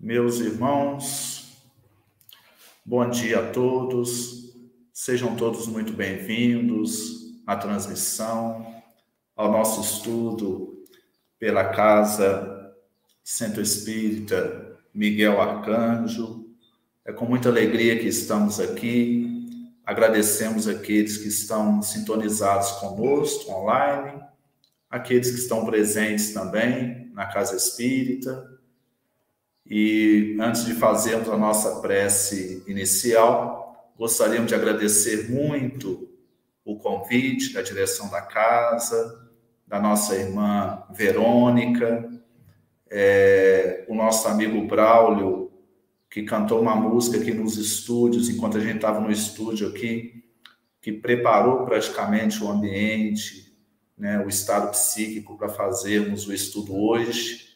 Meus irmãos, bom dia a todos, sejam todos muito bem-vindos à transmissão, ao nosso estudo pela Casa Centro Espírita Miguel Arcanjo. É com muita alegria que estamos aqui, agradecemos aqueles que estão sintonizados conosco online, aqueles que estão presentes também na Casa Espírita. E antes de fazermos a nossa prece inicial, gostaríamos de agradecer muito o convite da direção da casa, da nossa irmã Verônica, o nosso amigo Braulio, que cantou uma música aqui nos estúdios, enquanto a gente estava no estúdio aqui, que preparou praticamente o ambiente, né, o estado psíquico para fazermos o estudo hoje.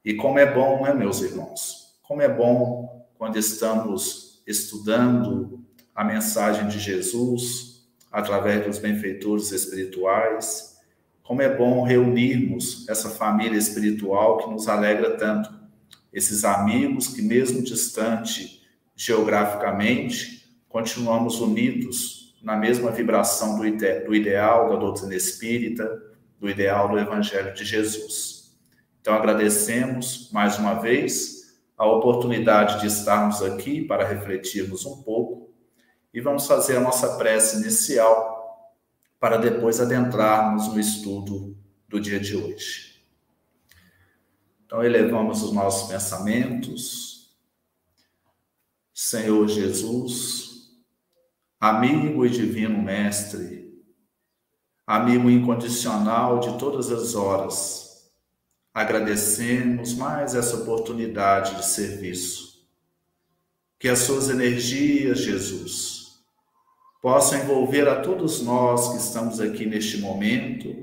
E como é bom, né, meus irmãos? Como é bom quando estamos estudando a mensagem de Jesus através dos benfeitores espirituais. Como é bom reunirmos essa família espiritual que nos alegra tanto. Esses amigos que, mesmo distante geograficamente, continuamos unidos na mesma vibração do ideal da doutrina espírita, do ideal do Evangelho de Jesus. Então, agradecemos, mais uma vez, a oportunidade de estarmos aqui para refletirmos um pouco e vamos fazer a nossa prece inicial para depois adentrarmos no estudo do dia de hoje. Então, elevamos os nossos pensamentos. Senhor Jesus, amigo e divino Mestre, amigo incondicional de todas as horas, agradecemos mais essa oportunidade de serviço. Que as suas energias, Jesus, possam envolver a todos nós que estamos aqui neste momento,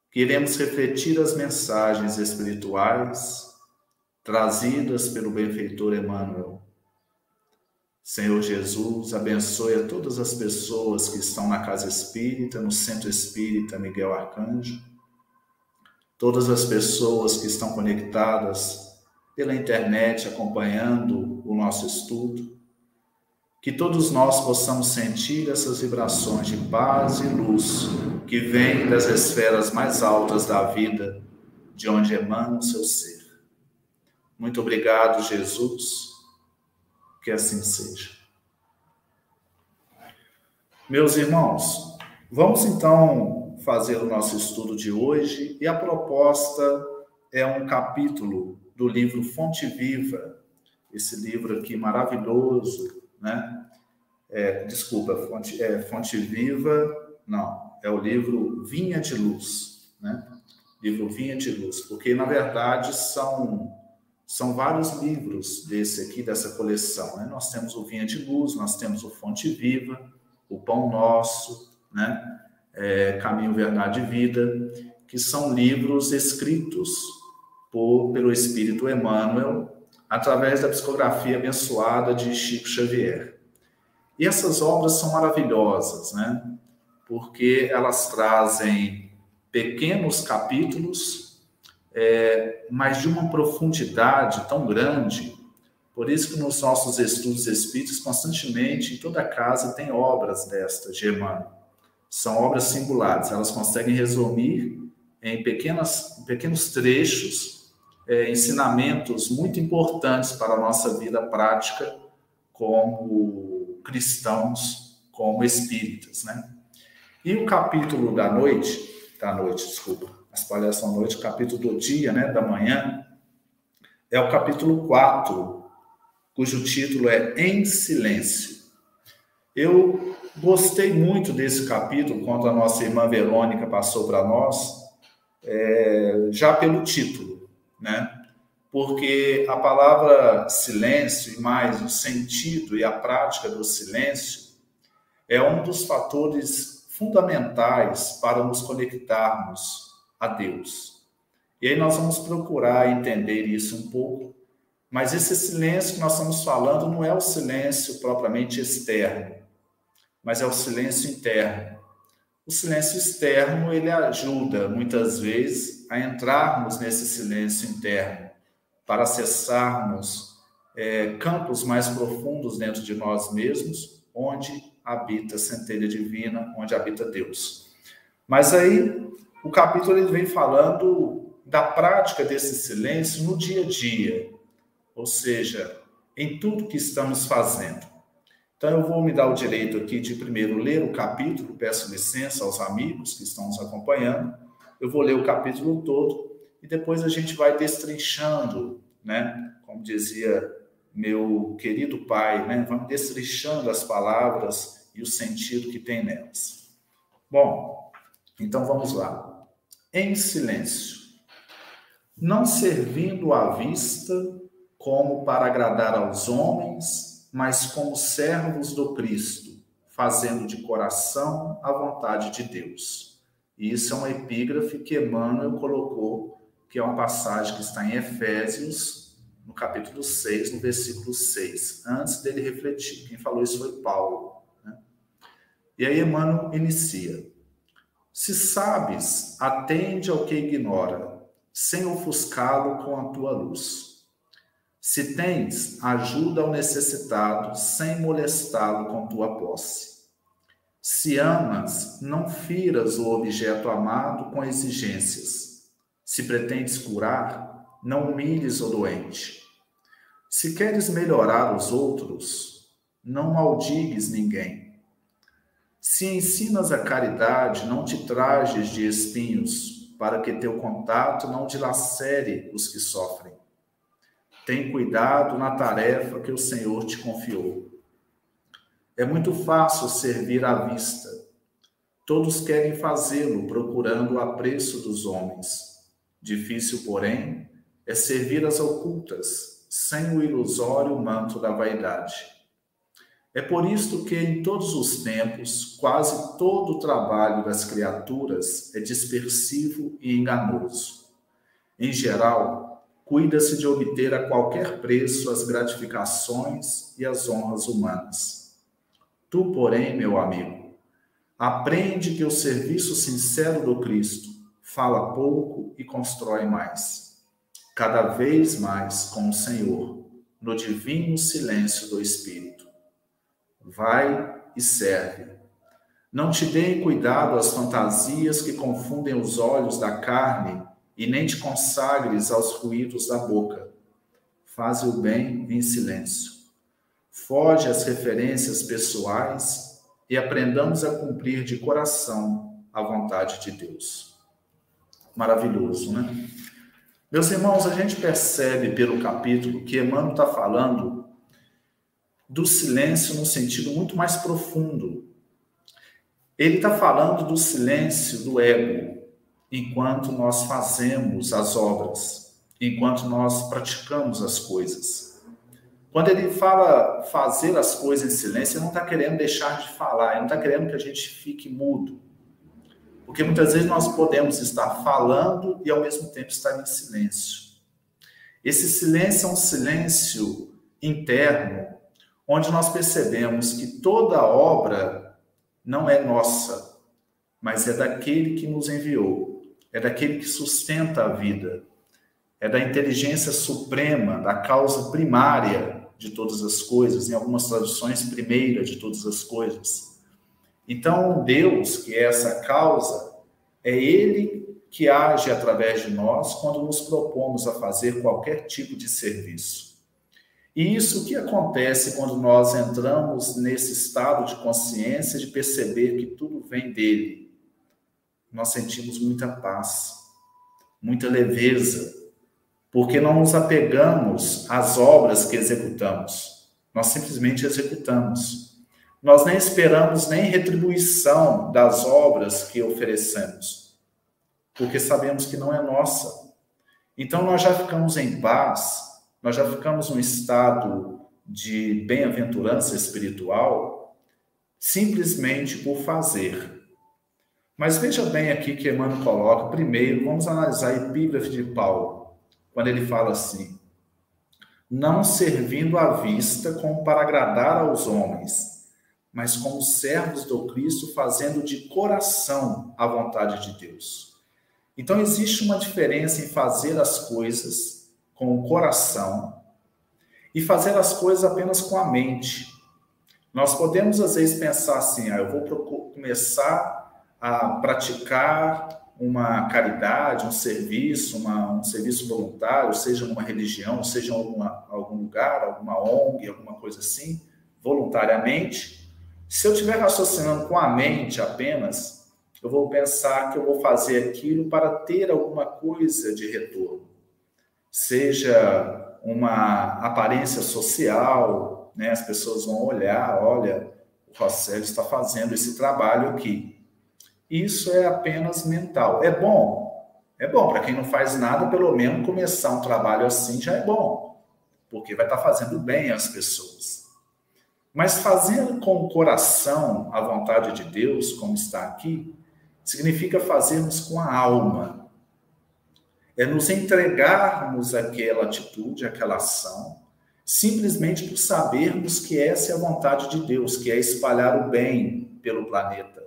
que iremos refletir as mensagens espirituais trazidas pelo benfeitor Emmanuel. Senhor Jesus, abençoe a todas as pessoas que estão na Casa Espírita, no Centro Espírita Miguel Arcanjo, todas as pessoas que estão conectadas pela internet, acompanhando o nosso estudo, que todos nós possamos sentir essas vibrações de paz e luz que vêm das esferas mais altas da vida, de onde emana o seu ser. Muito obrigado, Jesus, que assim seja. Meus irmãos, vamos então fazer o nosso estudo de hoje, e a proposta é um capítulo do livro Fonte Viva, esse livro aqui maravilhoso, né? Fonte Viva, não, é o livro Vinha de Luz, né? Livro Vinha de Luz, porque na verdade são vários livros dessa coleção, né? Nós temos o Vinha de Luz, nós temos o Fonte Viva, o Pão Nosso, né? Caminho, Verdade e Vida, que são livros escritos pelo Espírito Emmanuel, através da psicografia abençoada de Chico Xavier. E essas obras são maravilhosas, né? Porque elas trazem pequenos capítulos, mas de uma profundidade tão grande. Por isso que nos nossos estudos espíritas, constantemente, em toda casa, tem obras destas de Emmanuel. São obras singulares, elas conseguem resumir em pequenos trechos, ensinamentos muito importantes para a nossa vida prática como cristãos, como espíritas, né? E o capítulo as palestras da noite, o capítulo do dia, né, da manhã, é o capítulo 4, cujo título é Em Silêncio. Eu gostei muito desse capítulo, quando a nossa irmã Verônica passou para nós, já pelo título, né? Porque a palavra silêncio, e mais o sentido e a prática do silêncio, é um dos fatores fundamentais para nos conectarmos a Deus. E aí nós vamos procurar entender isso um pouco, mas esse silêncio que nós estamos falando não é o silêncio propriamente externo, mas é o silêncio interno. O silêncio externo, ele ajuda, muitas vezes, a entrarmos nesse silêncio interno, para acessarmos campos mais profundos dentro de nós mesmos, onde habita a centelha divina, onde habita Deus. Mas aí, o capítulo ele vem falando da prática desse silêncio no dia a dia, ou seja, em tudo que estamos fazendo. Então, eu vou me dar o direito aqui de primeiro ler o capítulo, peço licença aos amigos que estão nos acompanhando, eu vou ler o capítulo todo e depois a gente vai destrinchando, né? Como dizia meu querido pai, né? Vamos destrinchando as palavras e o sentido que tem nelas. Bom, então vamos lá. Em silêncio. Não servindo à vista como para agradar aos homens, mas como servos do Cristo, fazendo de coração a vontade de Deus. E isso é uma epígrafe que Emmanuel colocou, que é uma passagem que está em Efésios, no capítulo 6, no versículo 6, antes dele refletir. Quem falou isso foi Paulo, né? E aí Emmanuel inicia. Se sabes, atende ao que ignora, sem ofuscá-lo com a tua luz. Se tens, ajuda ao necessitado, sem molestá-lo com tua posse. Se amas, não firas o objeto amado com exigências. Se pretendes curar, não humilhes o doente. Se queres melhorar os outros, não maldigues ninguém. Se ensinas a caridade, não te trajes de espinhos, para que teu contato não dilacere os que sofrem. Tem cuidado na tarefa que o Senhor te confiou. É muito fácil servir à vista. Todos querem fazê-lo, procurando o apreço dos homens. Difícil, porém, é servir às ocultas, sem o ilusório manto da vaidade. É por isto que, em todos os tempos, quase todo o trabalho das criaturas é dispersivo e enganoso. Em geral, cuida-se de obter a qualquer preço as gratificações e as honras humanas. Tu, porém, meu amigo, aprende que o serviço sincero do Cristo fala pouco e constrói mais, cada vez mais com o Senhor, no divino silêncio do Espírito. Vai e serve. Não te deem cuidado às fantasias que confundem os olhos da carne e nem te consagres aos ruídos da boca. Faze o bem em silêncio. Foge às referências pessoais e aprendamos a cumprir de coração a vontade de Deus. Maravilhoso, né? Meus irmãos, a gente percebe pelo capítulo que Emmanuel está falando do silêncio num sentido muito mais profundo. Ele está falando do silêncio do ego, enquanto nós fazemos as obras, enquanto nós praticamos as coisas. Quando ele fala fazer as coisas em silêncio, ele não está querendo deixar de falar, ele não está querendo que a gente fique mudo. Porque muitas vezes nós podemos estar falando e ao mesmo tempo estar em silêncio. Esse silêncio é um silêncio interno, onde nós percebemos que toda obra não é nossa, mas é daquele que nos enviou, é daquele que sustenta a vida, é da inteligência suprema, da causa primária de todas as coisas, em algumas traduções, primeira de todas as coisas. Então, Deus, que é essa causa, é Ele que age através de nós quando nos propomos a fazer qualquer tipo de serviço. E isso que acontece quando nós entramos nesse estado de consciência, de perceber que tudo vem dele. Nós sentimos muita paz, muita leveza, porque não nos apegamos às obras que executamos. Nós simplesmente executamos. Nós nem esperamos nem retribuição das obras que oferecemos, porque sabemos que não é nossa. Então nós já ficamos em paz, nós já ficamos num estado de bem-aventurança espiritual simplesmente por fazer. Mas veja bem aqui que Emmanuel coloca, primeiro, vamos analisar a epígrafe de Paulo, quando ele fala assim, não servindo à vista como para agradar aos homens, mas como servos do Cristo, fazendo de coração a vontade de Deus. Então existe uma diferença em fazer as coisas com o coração e fazer as coisas apenas com a mente. Nós podemos, às vezes, pensar assim, eu vou começar a praticar uma caridade, um serviço voluntário, seja numa religião, seja em algum lugar, alguma ONG, alguma coisa assim, voluntariamente. Se eu estiver raciocinando com a mente apenas, eu vou pensar que eu vou fazer aquilo para ter alguma coisa de retorno. Seja uma aparência social, né? As pessoas vão olhar, olha, o Rosselli está fazendo esse trabalho aqui. Isso é apenas mental. É bom para quem não faz nada, pelo menos começar um trabalho assim já é bom, porque vai estar fazendo bem às pessoas. Mas fazendo com o coração a vontade de Deus, como está aqui, significa fazermos com a alma. É nos entregarmos àquela atitude, àquela ação, simplesmente por sabermos que essa é a vontade de Deus, que é espalhar o bem pelo planeta,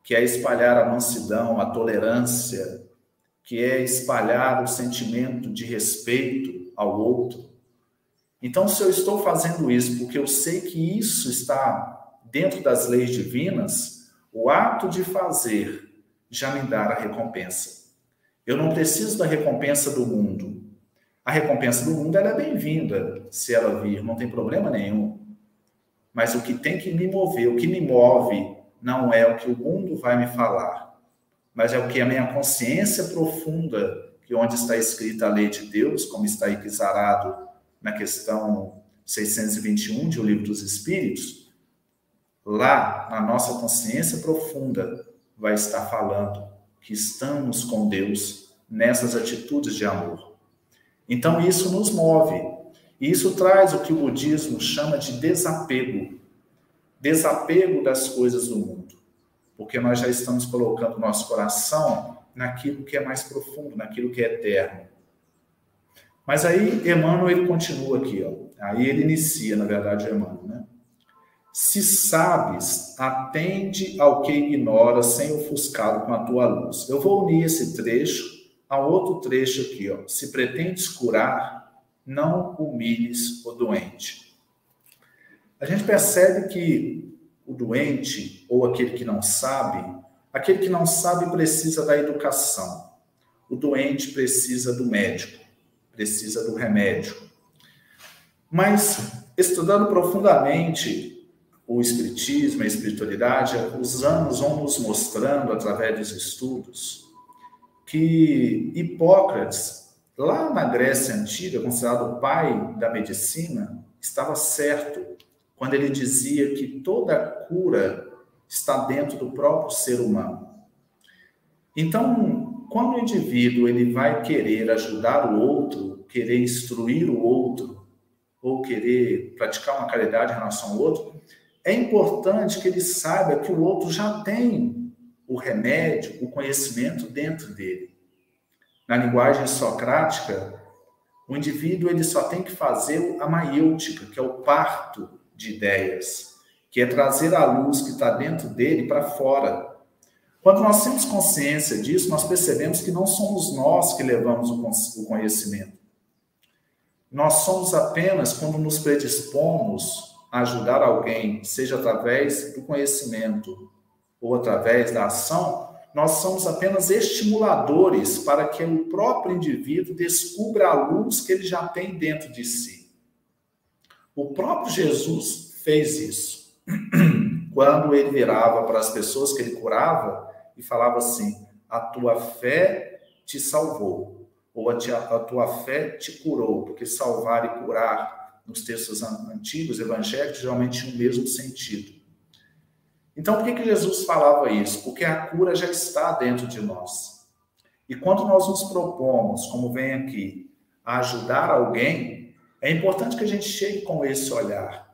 que é espalhar a mansidão, a tolerância, que é espalhar o sentimento de respeito ao outro. Então, se eu estou fazendo isso porque eu sei que isso está dentro das leis divinas, o ato de fazer já me dá a recompensa. Eu não preciso da recompensa do mundo. A recompensa do mundo ela é bem-vinda, se ela vir, não tem problema nenhum. Mas o que tem que me mover, o que me move, não é o que o mundo vai me falar, mas é o que a minha consciência profunda, que onde está escrita a lei de Deus, como está equizarado na questão 621 de O Livro dos Espíritos, lá na nossa consciência profunda vai estar falando que estamos com Deus nessas atitudes de amor. Então isso nos move, e isso traz o que o budismo chama de desapego. Desapego das coisas do mundo, porque nós já estamos colocando nosso coração naquilo que é mais profundo, naquilo que é eterno. Mas aí Emmanuel ele continua aqui, aí ele inicia, na verdade, Emmanuel, né? Se sabes, atende ao que ignora sem ofuscá-lo com a tua luz. Eu vou unir esse trecho a outro trecho aqui, se pretendes curar, não humilhes o doente. A gente percebe que o doente, ou aquele que não sabe precisa da educação. O doente precisa do médico, precisa do remédio. Mas, estudando profundamente o Espiritismo, a espiritualidade, os anos vão nos mostrando, através dos estudos, que Hipócrates, lá na Grécia Antiga, considerado o pai da medicina, estava certo quando ele dizia que toda cura está dentro do próprio ser humano. Então, quando o indivíduo ele vai querer ajudar o outro, querer instruir o outro, ou querer praticar uma caridade em relação ao outro, é importante que ele saiba que o outro já tem o remédio, o conhecimento dentro dele. Na linguagem socrática, o indivíduo ele só tem que fazer a maiêutica, que é o parto de ideias, que é trazer a luz que está dentro dele para fora. Quando nós temos consciência disso, nós percebemos que não somos nós que levamos o conhecimento. Nós somos apenas quando nos predispomos a ajudar alguém, seja através do conhecimento ou através da ação, nós somos apenas estimuladores para que o próprio indivíduo descubra a luz que ele já tem dentro de si. O próprio Jesus fez isso. Quando ele virava para as pessoas que ele curava e falava assim, a tua fé te salvou, ou a tua fé te curou, porque salvar e curar, nos textos antigos, evangélicos, geralmente tinham o mesmo sentido. Então, por que Jesus falava isso? Porque a cura já está dentro de nós. E quando nós nos propomos, como vem aqui, a ajudar alguém, é importante que a gente chegue com esse olhar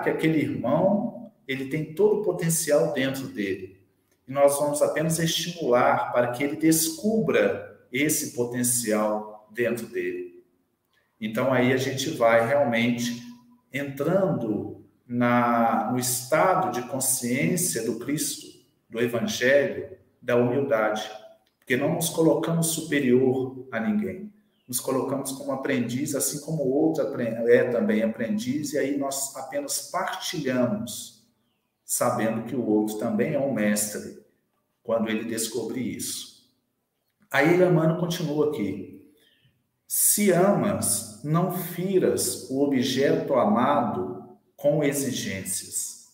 que aquele irmão, ele tem todo o potencial dentro dele. E nós vamos apenas estimular para que ele descubra esse potencial dentro dele. Então, aí a gente vai realmente entrando no estado de consciência do Cristo, do Evangelho, da humildade. Porque não nos colocamos superior a ninguém. nos colocamos como aprendiz, assim como o outro é também aprendiz, e aí nós apenas partilhamos, sabendo que o outro também é um mestre, quando ele descobrir isso. Aí Emmanuel continua aqui. Se amas, não firas o objeto amado com exigências.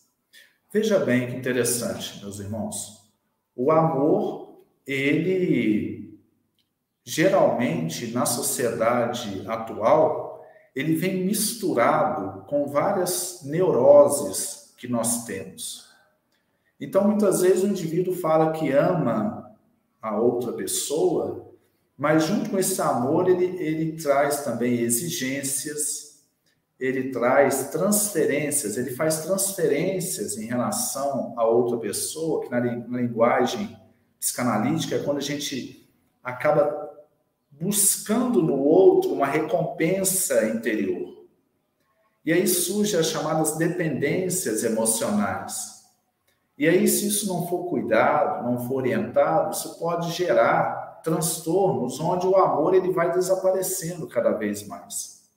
Veja bem que interessante, meus irmãos. O amor, ele, geralmente, na sociedade atual, ele vem misturado com várias neuroses que nós temos. Então, muitas vezes, o indivíduo fala que ama a outra pessoa, mas junto com esse amor, ele traz também exigências, ele traz transferências, ele faz transferências em relação a outra pessoa, que na linguagem psicanalítica é quando a gente acaba buscando no outro uma recompensa interior. E aí surgem as chamadas dependências emocionais. E aí, se isso não for cuidado, não for orientado, isso pode gerar transtornos onde o amor ele vai desaparecendo cada vez mais,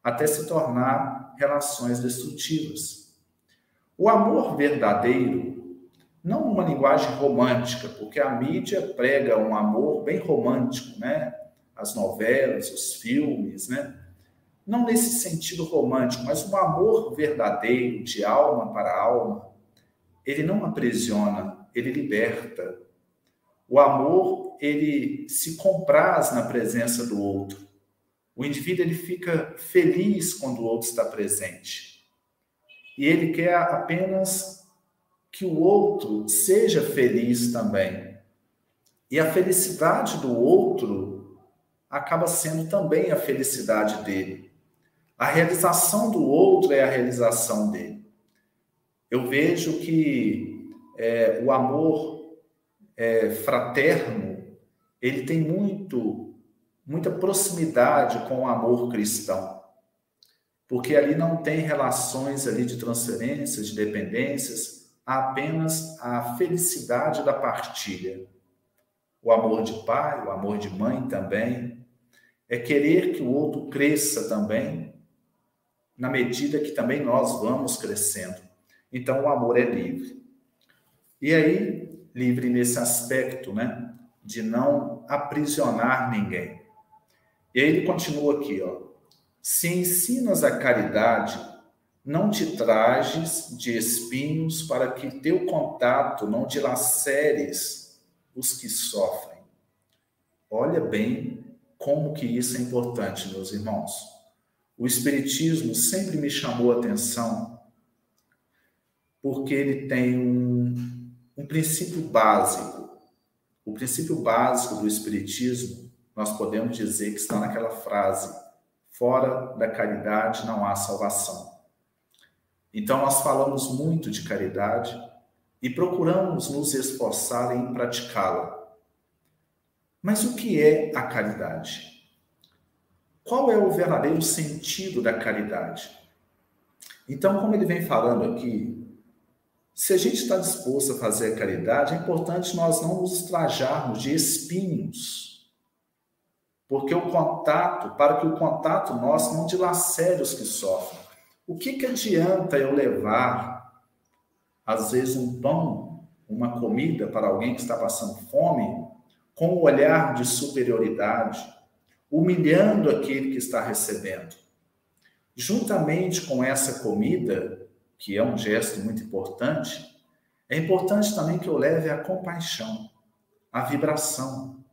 até se tornar relações destrutivas. O amor verdadeiro, não uma linguagem romântica, porque a mídia prega um amor bem romântico, né? As novelas, os filmes, né? Não nesse sentido romântico, mas um amor verdadeiro, de alma para alma, ele não aprisiona, ele liberta. O amor, ele se compraz na presença do outro. O indivíduo, ele fica feliz quando o outro está presente. E ele quer apenas que o outro seja feliz também. E a felicidade do outro acaba sendo também a felicidade dele. A realização do outro é a realização dele. Eu vejo que o amor fraterno, ele tem muita proximidade com o amor cristão, porque ali não tem relações ali de transferências, de dependências, há apenas a felicidade da partilha. O amor de pai, o amor de mãe também, é querer que o outro cresça também, na medida que também nós vamos crescendo. Então, o amor é livre. E aí, livre nesse aspecto, né, de não aprisionar ninguém. E aí ele continua aqui, ó. Se ensinas a caridade, não te trajes de espinhos para que teu contato não dilaceres os que sofrem. Olha bem como que isso é importante, meus irmãos. O Espiritismo sempre me chamou a atenção porque ele tem um princípio básico. O princípio básico do Espiritismo, nós podemos dizer que está naquela frase: fora da caridade não há salvação. Então, nós falamos muito de caridade e procuramos nos esforçar em praticá-la. Mas o que é a caridade? Qual é o verdadeiro sentido da caridade? Então, como ele vem falando aqui, se a gente está disposto a fazer a caridade, é importante nós não nos trajarmos de espinhos, porque para que o contato nosso não dilacere os que sofrem. O que adianta eu levar, às vezes, um pão, uma comida para alguém que está passando fome, com um olhar de superioridade, humilhando aquele que está recebendo? Juntamente com essa comida, que é um gesto muito importante, é importante também que eu leve a compaixão, a vibração.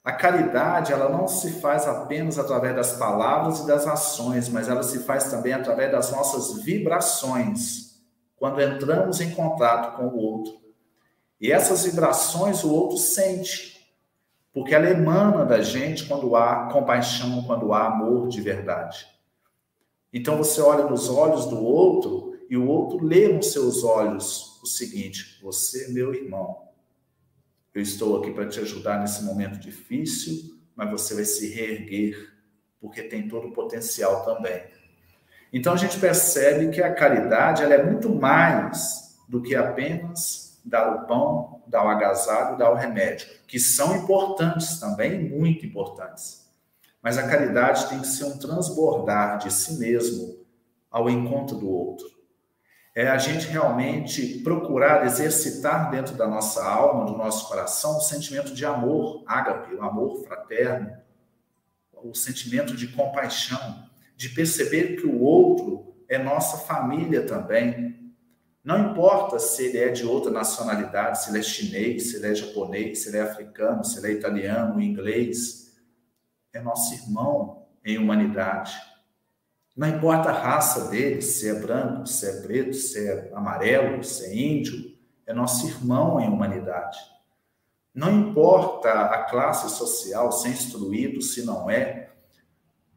A caridade, ela não se faz apenas através das palavras e das ações, mas ela se faz também através das nossas vibrações, quando entramos em contato com o outro. E essas vibrações o outro sente, porque ela emana da gente quando há compaixão, quando há amor de verdade. Então você olha nos olhos do outro e o outro lê nos seus olhos o seguinte: você, meu irmão, eu estou aqui para te ajudar nesse momento difícil, mas você vai se reerguer, porque tem todo o potencial também. Então a gente percebe que a caridade ela é muito mais do que apenas dar o pão, dar o agasalho, dar o remédio, que são importantes também, muito importantes. Mas a caridade tem que ser um transbordar de si mesmo ao encontro do outro. É a gente realmente procurar exercitar dentro da nossa alma, do nosso coração, o sentimento de amor, ágape, o amor fraterno, o sentimento de compaixão, de perceber que o outro é nossa família também. Não importa se ele é de outra nacionalidade, se ele é chinês, se ele é japonês, se ele é africano, se ele é italiano, inglês. É nosso irmão em humanidade. Não importa a raça dele, se é branco, se é preto, se é amarelo, se é índio, é nosso irmão em humanidade. Não importa a classe social, se é instruído, se não é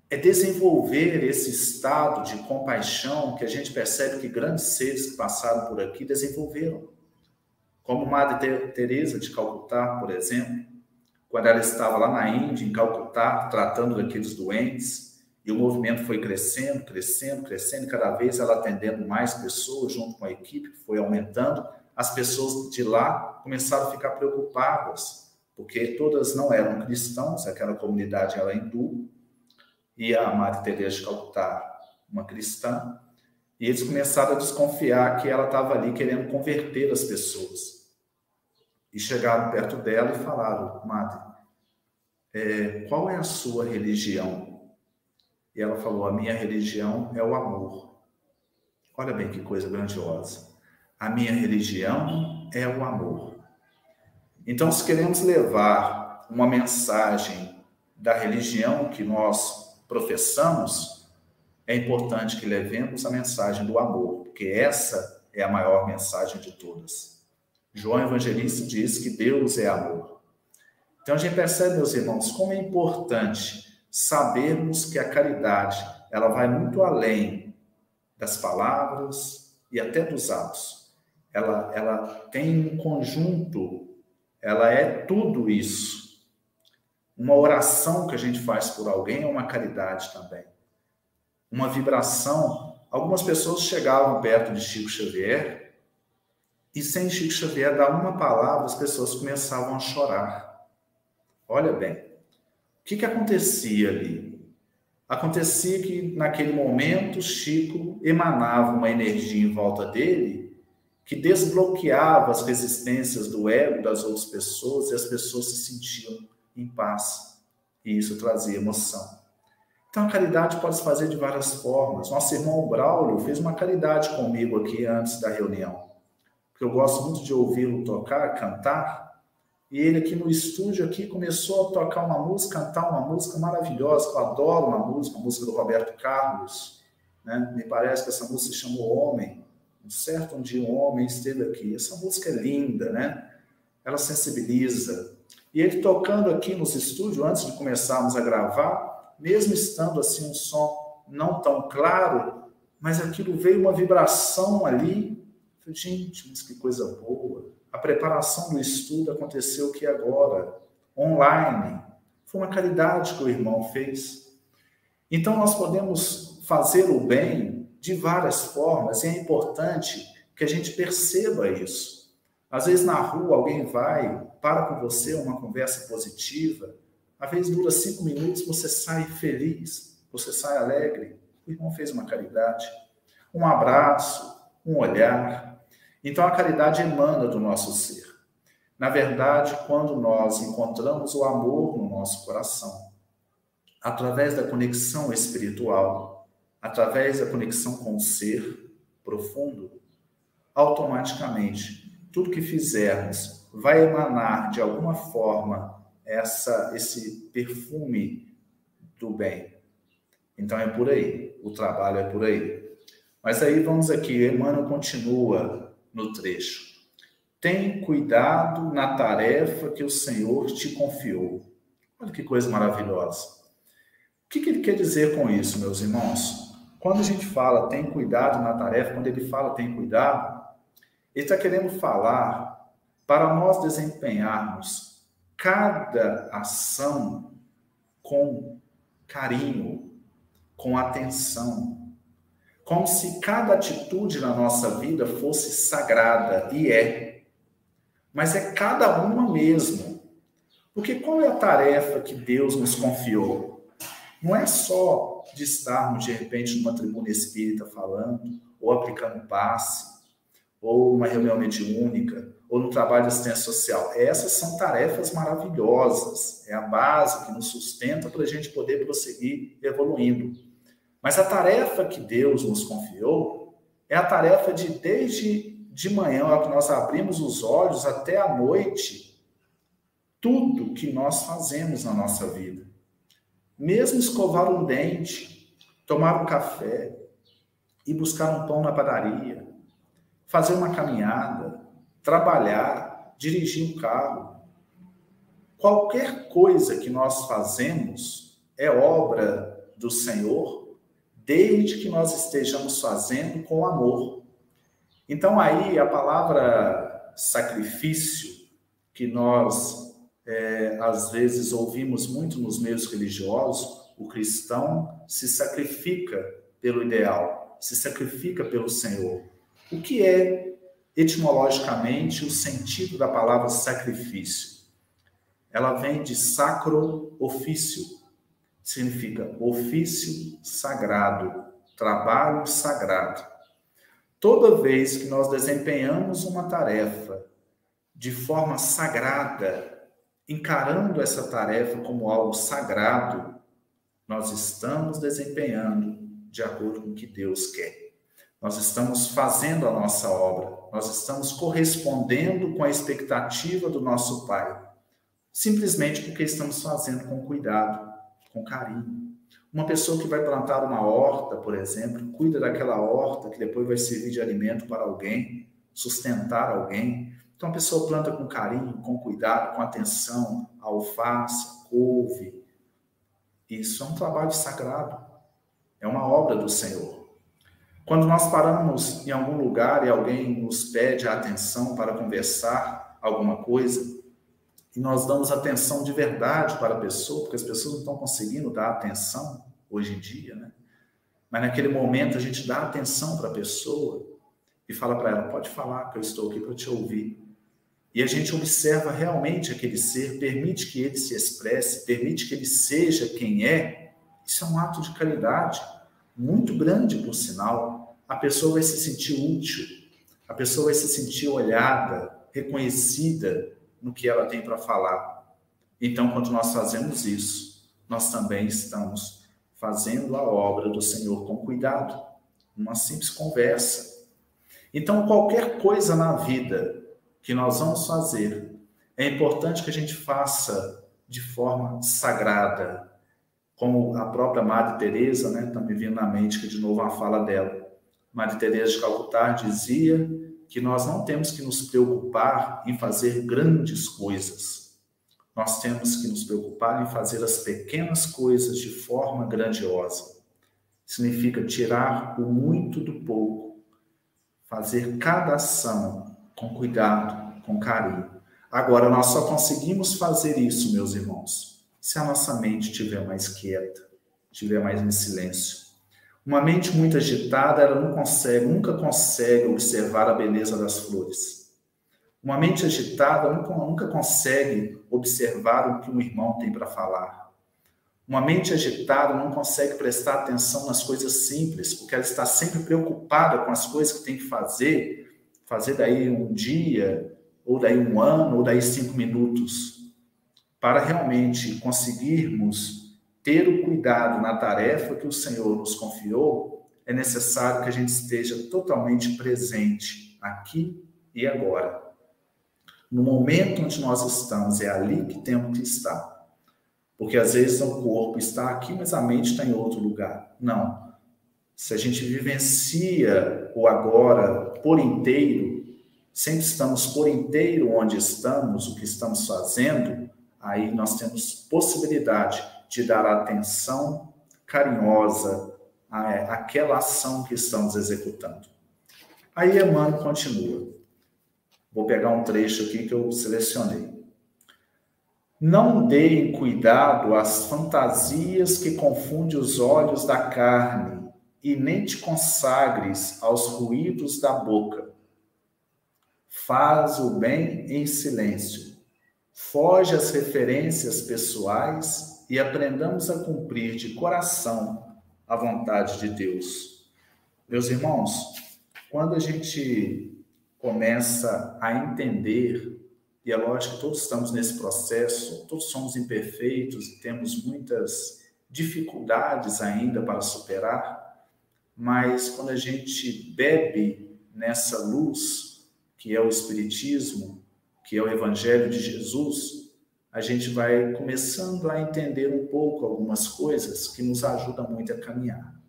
desenvolver esse estado de compaixão que a gente percebe que grandes seres que passaram por aqui desenvolveram. Como Madre Teresa de Calcutá, por exemplo, quando ela estava lá na Índia, em Calcutá, tratando daqueles doentes, e o movimento foi crescendo, crescendo, crescendo, e cada vez ela atendendo mais pessoas, junto com a equipe, que foi aumentando, as pessoas de lá começaram a ficar preocupadas, porque todas não eram cristãos, aquela comunidade era hindu, e a Madre Teresa de Calcutá, uma cristã, e eles começaram a desconfiar que ela estava ali querendo converter as pessoas. E chegaram perto dela e falaram: Madre, qual é a sua religião? E ela falou: a minha religião é o amor. Olha bem que coisa grandiosa. A minha religião é o amor. Então, se queremos levar uma mensagem da religião que nós professamos, é importante que levemos a mensagem do amor, porque essa é a maior mensagem de todas. João Evangelista diz que Deus é amor. Então a gente percebe, meus irmãos, como é importante sabermos que a caridade, ela vai muito além das palavras e até dos atos. Ela tem um conjunto, ela é tudo isso. Uma oração que a gente faz por alguém é uma caridade também. Uma vibração. Algumas pessoas chegavam perto de Chico Xavier e sem Chico Xavier dar uma palavra, as pessoas começavam a chorar. Olha bem, o que acontecia ali? Acontecia que naquele momento Chico emanava uma energia em volta dele que desbloqueava as resistências do ego das outras pessoas e as pessoas se sentiam em paz. E isso trazia emoção. Então, a caridade pode se fazer de várias formas. Nosso irmão Braulio fez uma caridade comigo aqui antes da reunião, porque eu gosto muito de ouvi-lo tocar, cantar, e ele aqui no estúdio aqui começou a tocar uma música, cantar uma música maravilhosa, que eu adoro uma música do Roberto Carlos, né? Me parece que essa música se chama O Homem. Um certo dia um homem esteve aqui. Essa música é linda, né? Ela sensibiliza. E ele tocando aqui nos estúdios, antes de começarmos a gravar, mesmo estando assim um som não tão claro, mas aquilo veio uma vibração ali. Gente, mas que coisa boa. A preparação do estudo aconteceu aqui agora, online. Foi uma caridade que o irmão fez. Então nós podemos fazer o bem de várias formas, e é importante que a gente perceba isso. Às vezes na rua alguém vai, para com você, uma conversa positiva, às vezes dura 5 minutos, você sai feliz, você sai alegre. O irmão fez uma caridade, um abraço, um olhar. Então a caridade emana do nosso ser. Na verdade, quando nós encontramos o amor no nosso coração, através da conexão espiritual, através da conexão com o ser profundo, automaticamente tudo que fizermos vai emanar de alguma forma esse perfume do bem. Então é por aí, o trabalho é por aí. Mas aí vamos aqui, Emmanuel continua no trecho. Tem cuidado na tarefa que o Senhor te confiou. Olha que coisa maravilhosa. O que ele quer dizer com isso, meus irmãos? Quando a gente fala tem cuidado na tarefa, quando ele fala tem cuidado, ele está querendo falar para nós desempenharmos cada ação com carinho, com atenção, como se cada atitude na nossa vida fosse sagrada, e é. Mas é cada uma mesmo. Porque qual é a tarefa que Deus nos confiou? não é só de estarmos, de repente, numa tribuna espírita falando, ou aplicando passe, ou numa reunião mediúnica, ou no trabalho de assistência social. Essas são tarefas maravilhosas, é a base que nos sustenta para a gente poder prosseguir evoluindo. Mas a tarefa que Deus nos confiou é a tarefa de, desde de manhã, ao que nós abrimos os olhos, até a noite, tudo que nós fazemos na nossa vida. Mesmo escovar um dente, tomar um café, ir buscar um pão na padaria, fazer uma caminhada, trabalhar, dirigir um carro. Qualquer coisa que nós fazemos é obra do Senhor, desde que nós estejamos fazendo com amor. Então aí a palavra sacrifício, que nós às vezes ouvimos muito nos meios religiosos, o cristão se sacrifica pelo ideal, se sacrifica pelo Senhor. O que é, etimologicamente, o sentido da palavra sacrifício? Ela vem de sacro ofício, significa ofício sagrado, trabalho sagrado. Toda vez que nós desempenhamos uma tarefa de forma sagrada, encarando essa tarefa como algo sagrado, nós estamos desempenhando de acordo com o que Deus quer. Nós estamos fazendo a nossa obra, nós estamos correspondendo com a expectativa do nosso Pai, simplesmente porque estamos fazendo com cuidado, com carinho. Uma pessoa que vai plantar uma horta, por exemplo, cuida daquela horta que depois vai servir de alimento para alguém, sustentar alguém. Então a pessoa planta com carinho, com cuidado, com atenção, a alface, a couve. Isso é um trabalho sagrado, é uma obra do Senhor. Quando nós paramos em algum lugar e alguém nos pede a atenção para conversar alguma coisa, e nós damos atenção de verdade para a pessoa, porque as pessoas não estão conseguindo dar atenção hoje em dia, né? Mas naquele momento a gente dá atenção para a pessoa e fala para ela, pode falar que eu estou aqui para te ouvir. E a gente observa realmente aquele ser, permite que ele se expresse, permite que ele seja quem é. Isso é um ato de caridade muito grande, por sinal. A pessoa vai se sentir útil, a pessoa vai se sentir olhada, reconhecida no que ela tem para falar. Então, quando nós fazemos isso, nós também estamos fazendo a obra do Senhor com cuidado, uma simples conversa. Então, qualquer coisa na vida que nós vamos fazer, é importante que a gente faça de forma sagrada, como a própria Madre Teresa, né, está me vindo na mente que de novo uma fala dela. Madre Teresa de Calcutá dizia que nós não temos que nos preocupar em fazer grandes coisas. Nós temos que nos preocupar em fazer as pequenas coisas de forma grandiosa. Significa tirar o muito do pouco, fazer cada ação com cuidado, com carinho. Agora, nós só conseguimos fazer isso, meus irmãos, se a nossa mente estiver mais quieta, estiver mais em silêncio. Uma mente muito agitada, ela nunca consegue observar a beleza das flores. Uma mente agitada nunca consegue observar o que um irmão tem para falar. Uma mente agitada não consegue prestar atenção nas coisas simples, porque ela está sempre preocupada com as coisas que tem que fazer daí um dia, ou daí um ano, ou daí 5 minutos. Para realmente conseguirmos ter o cuidado na tarefa que o Senhor nos confiou, é necessário que a gente esteja totalmente presente aqui e agora. No momento onde nós estamos, é ali que temos que estar. Porque às vezes o corpo está aqui, mas a mente está em outro lugar. Não. Se a gente vivencia o agora por inteiro, sempre estamos por inteiro onde estamos, o que estamos fazendo, aí nós temos possibilidade de dar atenção carinhosa àquela ação que estamos executando. Aí Emmanuel continua. Vou pegar um trecho aqui que eu selecionei. Não deem cuidado às fantasias que confundem os olhos da carne e nem te consagres aos ruídos da boca. Faz o bem em silêncio. Foge às referências pessoais e aprendamos a cumprir de coração a vontade de Deus. Meus irmãos, quando a gente começa a entender, e é lógico que todos estamos nesse processo, todos somos imperfeitos e temos muitas dificuldades ainda para superar, mas quando a gente bebe nessa luz, que é o Espiritismo, que é o Evangelho de Jesus, a gente vai começando a entender um pouco algumas coisas que nos ajudam muito a caminhar.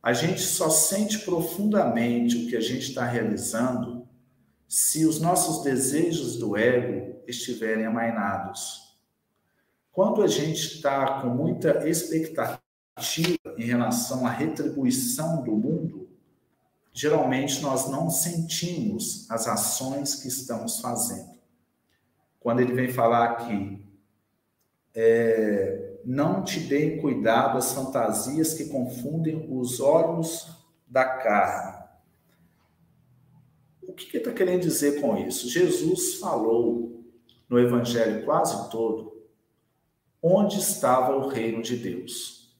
A gente só sente profundamente o que a gente está realizando se os nossos desejos do ego estiverem amainados. Quando a gente está com muita expectativa em relação à retribuição do mundo, geralmente nós não sentimos as ações que estamos fazendo. Quando ele vem falar aqui, não te deem cuidado às fantasias que confundem os olhos da carne. O que ele está querendo dizer com isso? Jesus falou no Evangelho quase todo onde estava o reino de Deus.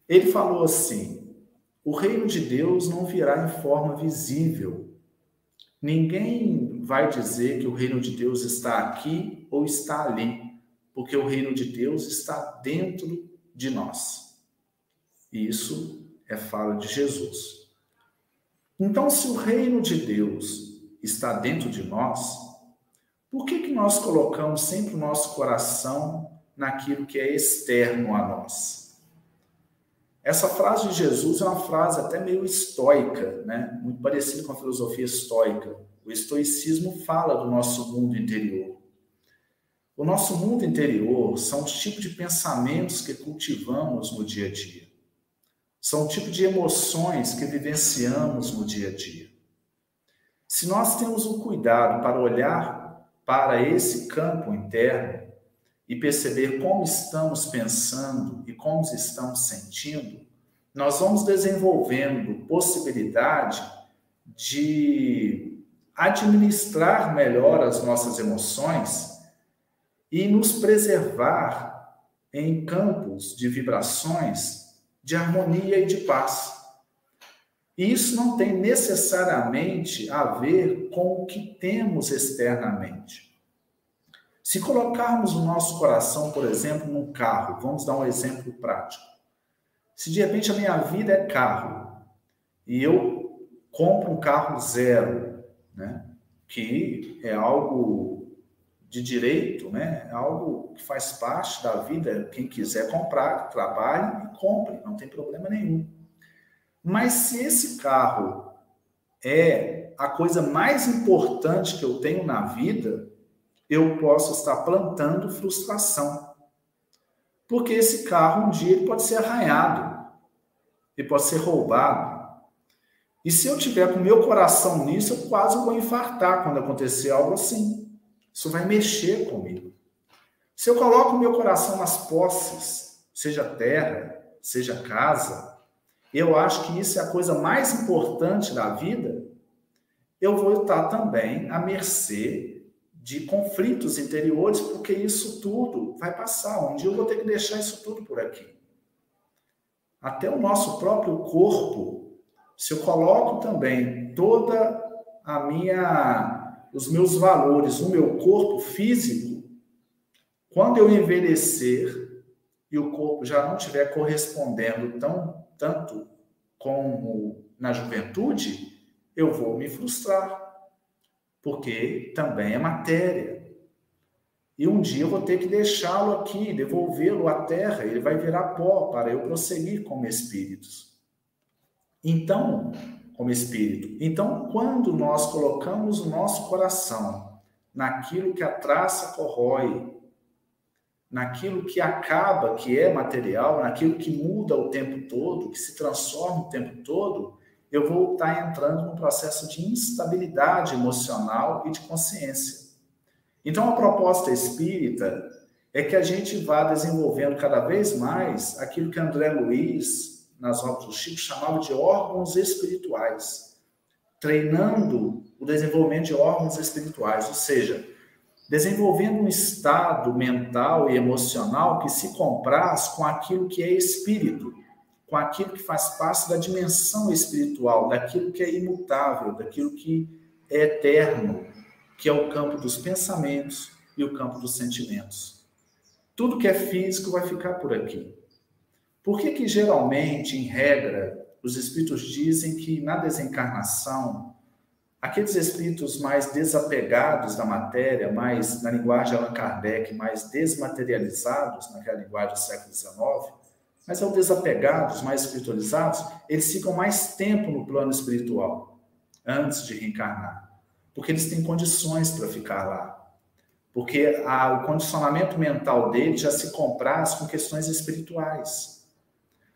Ele falou assim: o reino de Deus não virá em forma visível. Ninguém vai dizer que o reino de Deus está aqui ou está ali, porque o reino de Deus está dentro de nós. Isso é fala de Jesus. Então, se o reino de Deus está dentro de nós, por que nós colocamos sempre o nosso coração naquilo que é externo a nós? Essa frase de Jesus é uma frase até meio estoica, né? Muito parecida com a filosofia estoica. O estoicismo fala do nosso mundo interior. O nosso mundo interior são os tipos de pensamentos que cultivamos no dia a dia. São o tipo de emoções que vivenciamos no dia a dia. Se nós temos o cuidado para olhar para esse campo interno e perceber como estamos pensando e como estamos sentindo, nós vamos desenvolvendo possibilidade de administrar melhor as nossas emoções e nos preservar em campos de vibrações de harmonia e de paz. E isso não tem necessariamente a ver com o que temos externamente. Se colocarmos o nosso coração, por exemplo, num carro, vamos dar um exemplo prático. Se de repente a minha vida é carro e eu compro um carro zero, né, que é algo de direito, né, é algo que faz parte da vida, quem quiser comprar, trabalhe e compre, não tem problema nenhum. Mas se esse carro é a coisa mais importante que eu tenho na vida, eu posso estar plantando frustração. Porque esse carro, um dia, ele pode ser arranhado, ele pode ser roubado. E se eu tiver com o meu coração nisso, eu quase vou infartar quando acontecer algo assim. Isso vai mexer comigo. Se eu coloco o meu coração nas posses, seja terra, seja casa, eu acho que isso é a coisa mais importante da vida, eu vou estar também à mercê de conflitos interiores, porque isso tudo vai passar. Um dia eu vou ter que deixar isso tudo por aqui. Até o nosso próprio corpo, se eu coloco também toda os meus valores no meu corpo físico, quando eu envelhecer e o corpo já não estiver correspondendo tanto como na juventude, eu vou me frustrar, porque também é matéria. E um dia eu vou ter que deixá-lo aqui, devolvê-lo à terra, ele vai virar pó para eu prosseguir como espíritos. Então, como espírito. Então, quando nós colocamos o nosso coração naquilo que a traça corrói, naquilo que acaba, que é material, naquilo que muda o tempo todo, que se transforma o tempo todo, eu vou estar entrando num processo de instabilidade emocional e de consciência. Então, a proposta espírita é que a gente vá desenvolvendo cada vez mais aquilo que André Luiz, nas obras do Chico, chamava de órgãos espirituais, treinando o desenvolvimento de órgãos espirituais, ou seja, desenvolvendo um estado mental e emocional que se compraz com aquilo que é espírito, com aquilo que faz parte da dimensão espiritual, daquilo que é imutável, daquilo que é eterno, que é o campo dos pensamentos e o campo dos sentimentos. Tudo que é físico vai ficar por aqui. Por que geralmente, em regra, os espíritos dizem que na desencarnação, aqueles espíritos mais desapegados da matéria, mais, na linguagem de Allan Kardec, mais desmaterializados, naquela linguagem do século XIX, mas ao desapegados, mais espiritualizados, eles ficam mais tempo no plano espiritual, antes de reencarnar, porque eles têm condições para ficar lá, porque o condicionamento mental deles já se compraz com questões espirituais.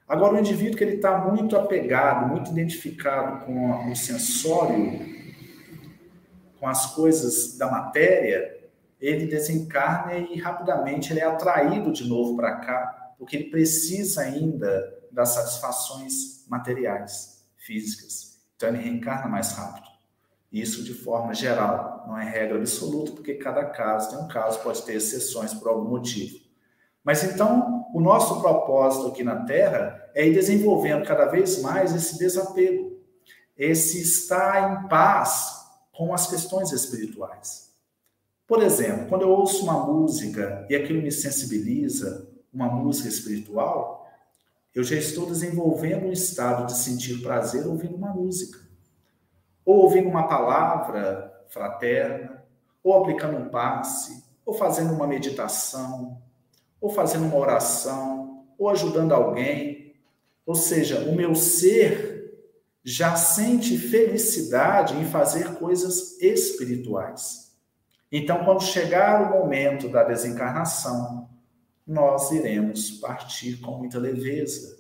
Agora, o indivíduo que ele está muito apegado, muito identificado com o sensório, com as coisas da matéria, ele desencarna e rapidamente ele é atraído de novo para cá, porque ele precisa ainda das satisfações materiais, físicas. Então, ele reencarna mais rápido. Isso de forma geral, não é regra absoluta, porque cada caso tem um caso, pode ter exceções por algum motivo. Mas então, o nosso propósito aqui na Terra é ir desenvolvendo cada vez mais esse desapego, esse estar em paz com as questões espirituais. Por exemplo, quando eu ouço uma música e aquilo me sensibiliza, uma música espiritual, eu já estou desenvolvendo um estado de sentir prazer ouvindo uma música, ou ouvindo uma palavra fraterna, ou aplicando um passe, ou fazendo uma meditação, ou fazendo uma oração, ou ajudando alguém. Ou seja, o meu ser já sente felicidade em fazer coisas espirituais. Então, quando chegar o momento da desencarnação, nós iremos partir com muita leveza,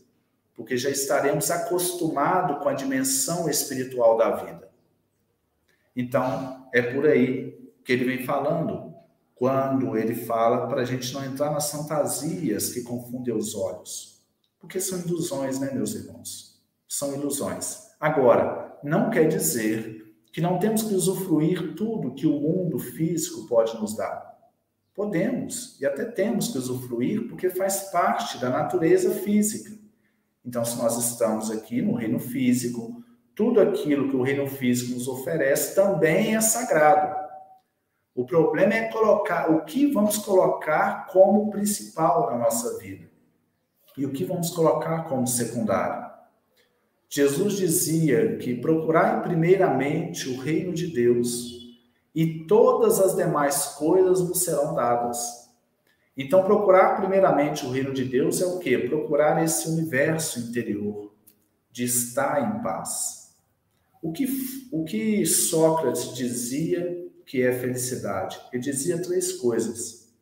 porque já estaremos acostumados com a dimensão espiritual da vida. Então, é por aí que ele vem falando, quando ele fala para a gente não entrar nas fantasias que confundem os olhos. Porque são ilusões, né, meus irmãos? São ilusões. Agora, não quer dizer que não temos que usufruir tudo que o mundo físico pode nos dar. Podemos, e até temos que usufruir, porque faz parte da natureza física. Então, se nós estamos aqui no reino físico, tudo aquilo que o reino físico nos oferece também é sagrado. O problema é colocar o que vamos colocar como principal na nossa vida e o que vamos colocar como secundário. Jesus dizia que procurai primeiramente o reino de Deus e todas as demais coisas vos serão dadas. Então, procurar primeiramente o reino de Deus é o quê? Procurar esse universo interior de estar em paz. O que Sócrates dizia que é felicidade? Ele dizia 3 coisas: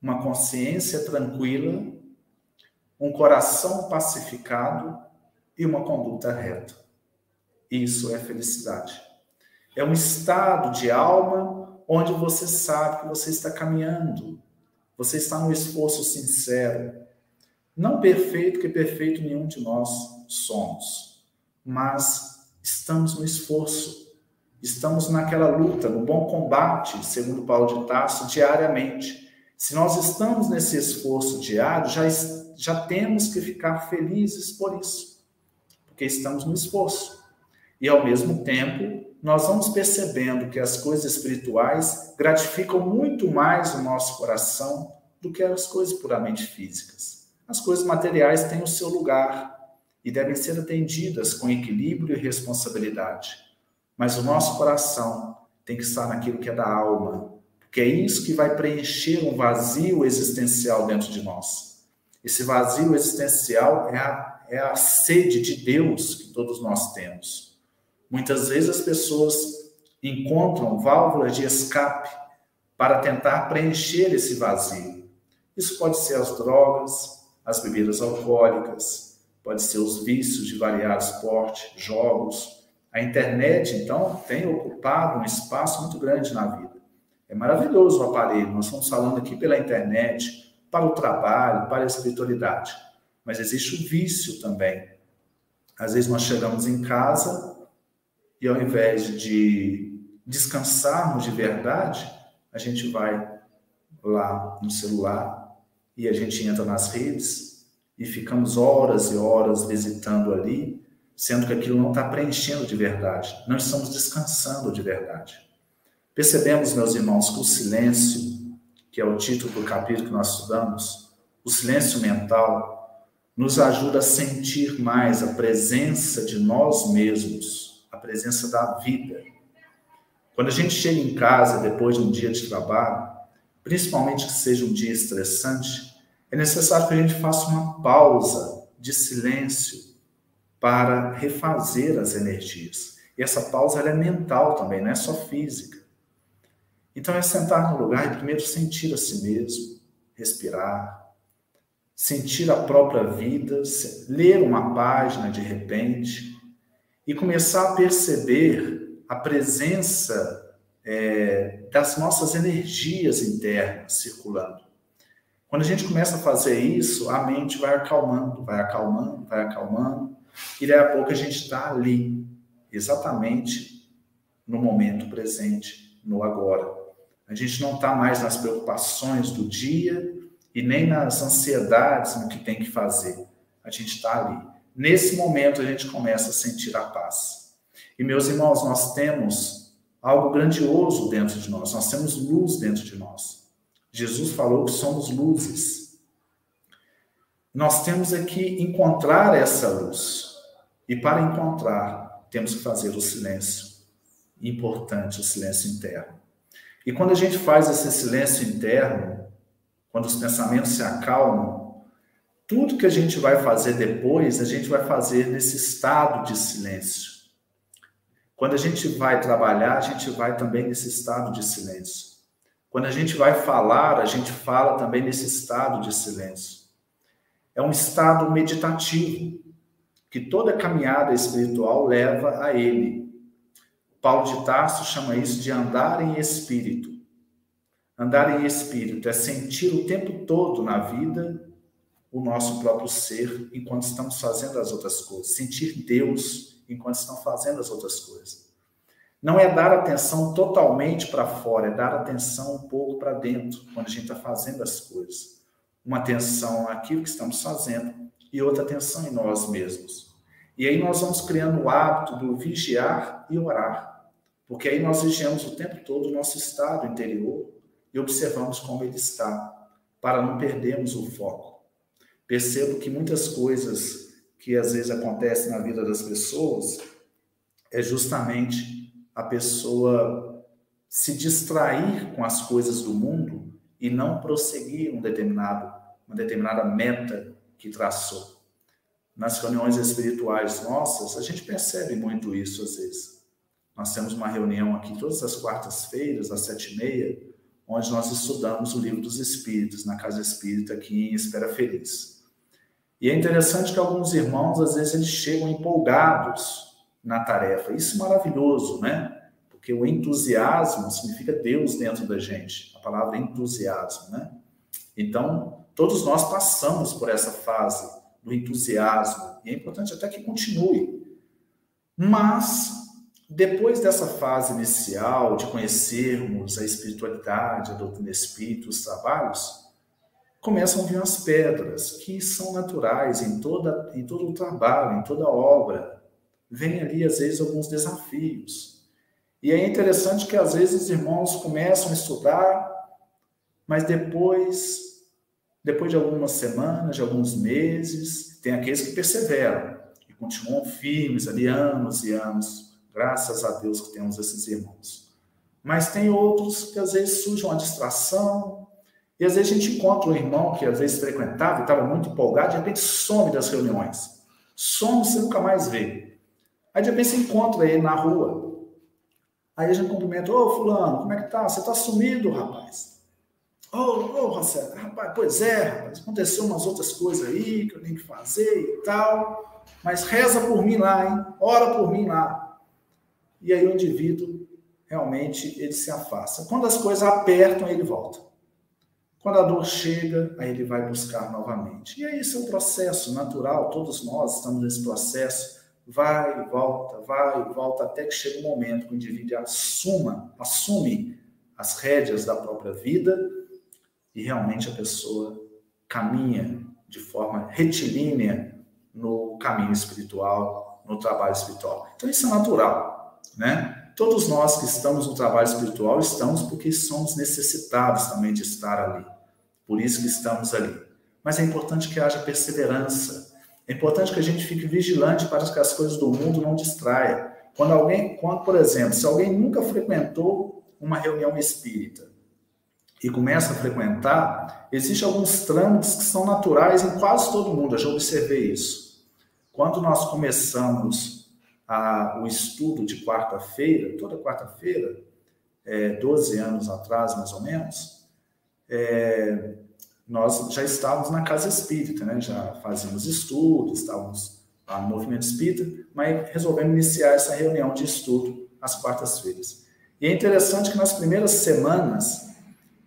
uma consciência tranquila, um coração pacificado e uma conduta reta. Isso é felicidade. É um estado de alma onde você sabe que você está caminhando, você está no esforço sincero. Não perfeito, que perfeito nenhum de nós somos, mas estamos no esforço, estamos naquela luta, no bom combate, segundo Paulo de Tarso, diariamente. Se nós estamos nesse esforço diário, já temos que ficar felizes por isso, porque estamos no esforço. E, ao mesmo tempo, nós vamos percebendo que as coisas espirituais gratificam muito mais o nosso coração do que as coisas puramente físicas. As coisas materiais têm o seu lugar e devem ser atendidas com equilíbrio e responsabilidade. Mas o nosso coração tem que estar naquilo que é da alma, porque é isso que vai preencher um vazio existencial dentro de nós. Esse vazio existencial é a sede de Deus que todos nós temos. Muitas vezes as pessoas encontram válvulas de escape para tentar preencher esse vazio. Isso pode ser as drogas, as bebidas alcoólicas, pode ser os vícios de variados porte, jogos. A internet, então, tem ocupado um espaço muito grande na vida. É maravilhoso o aparelho, nós estamos falando aqui pela internet, para o trabalho, para a espiritualidade. Mas existe o vício também. Às vezes nós chegamos em casa e, ao invés de descansarmos de verdade, a gente vai lá no celular e a gente entra nas redes e ficamos horas e horas visitando ali, sendo que aquilo não está preenchendo de verdade, não estamos descansando de verdade. Percebemos, meus irmãos, que o silêncio, que é o título do capítulo que nós estudamos, o silêncio mental, nos ajuda a sentir mais a presença de nós mesmos, a presença da vida. Quando a gente chega em casa depois de um dia de trabalho, principalmente que seja um dia estressante, é necessário que a gente faça uma pausa de silêncio para refazer as energias. E essa pausa ela é mental também, não é só física. Então é sentar no lugar e primeiro sentir a si mesmo, respirar, sentir a própria vida, ler uma página de repente e começar a perceber a presença das nossas energias internas circulando. Quando a gente começa a fazer isso, a mente vai acalmando, vai acalmando, vai acalmando, e daí a pouco a gente está ali, exatamente no momento presente, no agora. A gente não está mais nas preocupações do dia e nem nas ansiedades no que tem que fazer. A gente está ali. Nesse momento a gente começa a sentir a paz. E, meus irmãos, nós temos algo grandioso dentro de nós. Nós temos luz dentro de nós. Jesus falou que somos luzes. Nós temos que encontrar essa luz. E para encontrar, temos que fazer o silêncio. Importante, o silêncio interno. E quando a gente faz esse silêncio interno, quando os pensamentos se acalmam, tudo que a gente vai fazer depois, a gente vai fazer nesse estado de silêncio. Quando a gente vai trabalhar, a gente vai também nesse estado de silêncio. Quando a gente vai falar, a gente fala também nesse estado de silêncio. É um estado meditativo, que toda caminhada espiritual leva a ele. Paulo de Tarso chama isso de andar em espírito. Andar em espírito é sentir o tempo todo na vida o nosso próprio ser enquanto estamos fazendo as outras coisas. Sentir Deus enquanto estamos fazendo as outras coisas. Não é dar atenção totalmente para fora, é dar atenção um pouco para dentro, quando a gente está fazendo as coisas. Uma atenção naquilo que estamos fazendo e outra atenção em nós mesmos. E aí nós vamos criando o hábito do vigiar e orar, porque aí nós vigiamos o tempo todo o nosso estado interior e observamos como ele está, para não perdermos o foco. Percebo que muitas coisas que às vezes acontecem na vida das pessoas é justamente a pessoa se distrair com as coisas do mundo e não prosseguir uma determinada meta que traçou. Nas reuniões espirituais nossas, a gente percebe muito isso às vezes. Nós temos uma reunião aqui todas as quartas-feiras, às 7h30, onde nós estudamos o Livro dos Espíritos, na Casa Espírita, aqui em Espera Feliz. E é interessante que alguns irmãos, às vezes, eles chegam empolgados na tarefa. Isso é maravilhoso, né? Porque o entusiasmo significa Deus dentro da gente. A palavra entusiasmo, né? Então, todos nós passamos por essa fase do entusiasmo. E é importante até que continue. Mas, depois dessa fase inicial de conhecermos a espiritualidade, a doutrina espírita, os trabalhos, começam a vir as pedras, que são naturais em todo o trabalho, em toda a obra. Vem ali, às vezes, alguns desafios. E é interessante que, às vezes, os irmãos começam a estudar, mas depois de algumas semanas, de alguns meses, tem aqueles que perseveram e continuam firmes ali anos e anos. Graças a Deus que temos esses irmãos. Mas tem outros que, às vezes, surge uma distração, e às vezes a gente encontra um irmão que, às vezes, frequentava e estava muito empolgado, de repente some das reuniões. Some, você nunca mais vê. Aí, de repente, você encontra ele na rua. Aí a gente cumprimenta: ô, fulano, como é que tá? Você tá sumido, rapaz. Ô, Rosé, rapaz, pois é, rapaz, aconteceu umas outras coisas aí que eu tenho que fazer e tal, mas reza por mim lá, hein? Ora por mim lá. E aí o indivíduo, realmente, ele se afasta. Quando as coisas apertam, ele volta. Quando a dor chega, aí ele vai buscar novamente. E aí esse é um processo natural, todos nós estamos nesse processo. Vai e volta, até que chega um momento que o indivíduo assume as rédeas da própria vida e realmente a pessoa caminha de forma retilínea no caminho espiritual, no trabalho espiritual. Então isso é natural, né? Todos nós que estamos no trabalho espiritual estamos porque somos necessitados também de estar ali. Por isso que estamos ali. Mas é importante que haja perseverança. É importante que a gente fique vigilante para que as coisas do mundo não distraiam. Por exemplo, se alguém nunca frequentou uma reunião espírita e começa a frequentar, existem alguns trâmites que são naturais em quase todo mundo. Eu já observei isso. Quando nós começamos o estudo de quarta-feira, toda quarta-feira, 12 anos atrás, mais ou menos, nós já estávamos na casa espírita, né? Já fazíamos estudos, estávamos lá no movimento espírita, mas resolvemos iniciar essa reunião de estudo às quartas-feiras. E é interessante que nas primeiras semanas,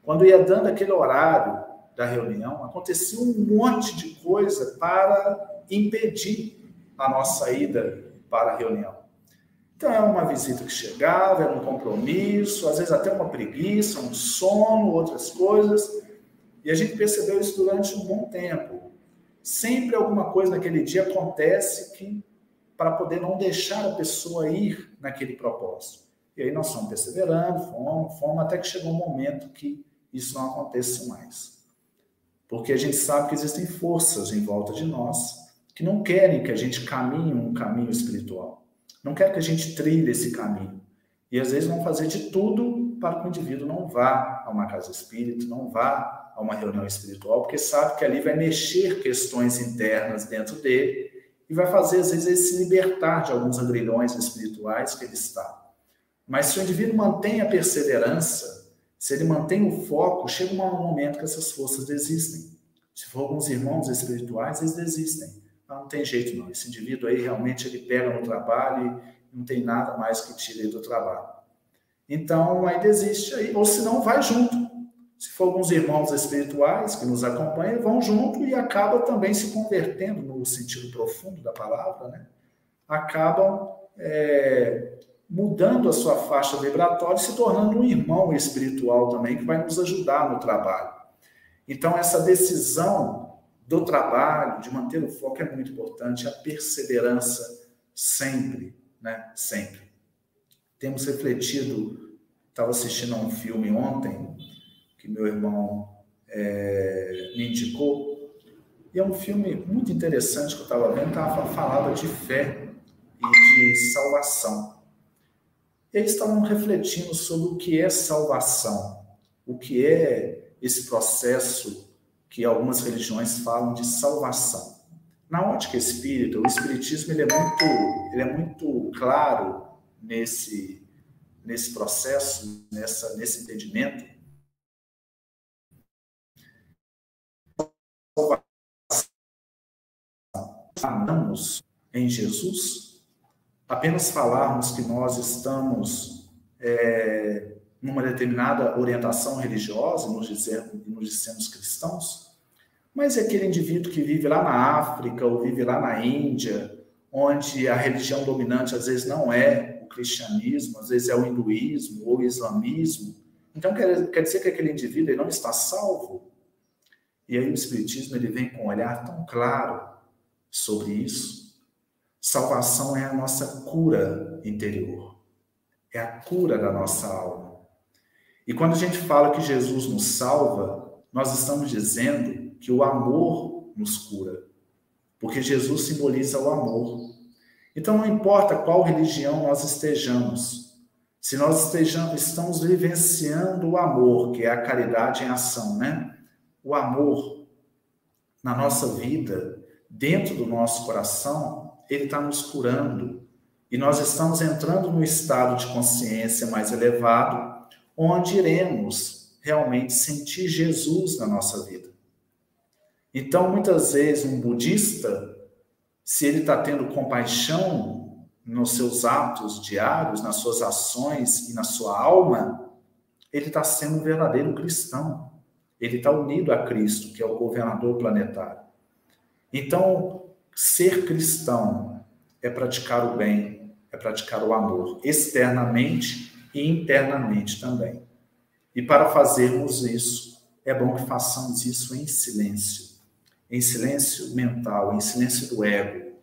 quando ia dando aquele horário da reunião, acontecia um monte de coisa para impedir a nossa ida para a reunião. Então, era uma visita que chegava, era um compromisso, às vezes até uma preguiça, um sono, outras coisas. E a gente percebeu isso durante um bom tempo. Sempre alguma coisa naquele dia acontece para poder não deixar a pessoa ir naquele propósito. E aí nós fomos perseverando, fomos, até que chegou um momento que isso não aconteça mais. Porque a gente sabe que existem forças em volta de nós que não querem que a gente caminhe um caminho espiritual. Não querem que a gente trilhe esse caminho. E às vezes vão fazer de tudo para que o indivíduo não vá a uma casa espírita, não vá a uma reunião espiritual, porque sabe que ali vai mexer questões internas dentro dele e vai fazer, às vezes, ele se libertar de alguns agrilhões espirituais que ele está. Mas se o indivíduo mantém a perseverança, se ele mantém o foco, chega um momento que essas forças desistem. Se for alguns irmãos espirituais, eles desistem. Não tem jeito não. Esse indivíduo aí realmente ele pega no trabalho e não tem nada mais que tire ele do trabalho. Então, aí desiste, aí, ou se não, vai junto. Se for alguns irmãos espirituais que nos acompanham, vão junto e acabam também se convertendo no sentido profundo da palavra, né? Acabam mudando a sua faixa vibratória e se tornando um irmão espiritual também que vai nos ajudar no trabalho. Então, essa decisão do trabalho, de manter o foco é muito importante, a perseverança sempre, né? Sempre. Temos refletido, estava assistindo a um filme ontem, que meu irmão me indicou, e é um filme muito interessante que eu estava vendo, falava de fé e de salvação. Eles estavam refletindo sobre o que é salvação, o que é esse processo que algumas religiões falam de salvação. Na ótica espírita, o espiritismo ele é muito claro nesse processo, nesse entendimento. Falamos em Jesus, apenas falarmos que nós estamos numa determinada orientação religiosa, nos dizemos cristãos, mas é aquele indivíduo que vive lá na África ou vive lá na Índia, onde a religião dominante às vezes não é o cristianismo, às vezes é o hinduísmo ou o islamismo. Então quer dizer que aquele indivíduo ele não está salvo? E aí o espiritismo ele vem com um olhar tão claro sobre isso. Salvação é a nossa cura interior. É a cura da nossa alma. E quando a gente fala que Jesus nos salva, nós estamos dizendo que o amor nos cura. Porque Jesus simboliza o amor. Então não importa qual religião nós estejamos, se nós estamos vivenciando o amor, que é a caridade em ação, né? O amor na nossa vida, dentro do nosso coração, ele está nos curando. E nós estamos entrando num estado de consciência mais elevado, onde iremos realmente sentir Jesus na nossa vida. Então, muitas vezes, um budista, se ele está tendo compaixão nos seus atos diários, nas suas ações e na sua alma, ele está sendo um verdadeiro cristão. Ele está unido a Cristo, que é o governador planetário. Então, ser cristão é praticar o bem, é praticar o amor, externamente e internamente também. E para fazermos isso, é bom que façamos isso em silêncio mental, em silêncio do ego.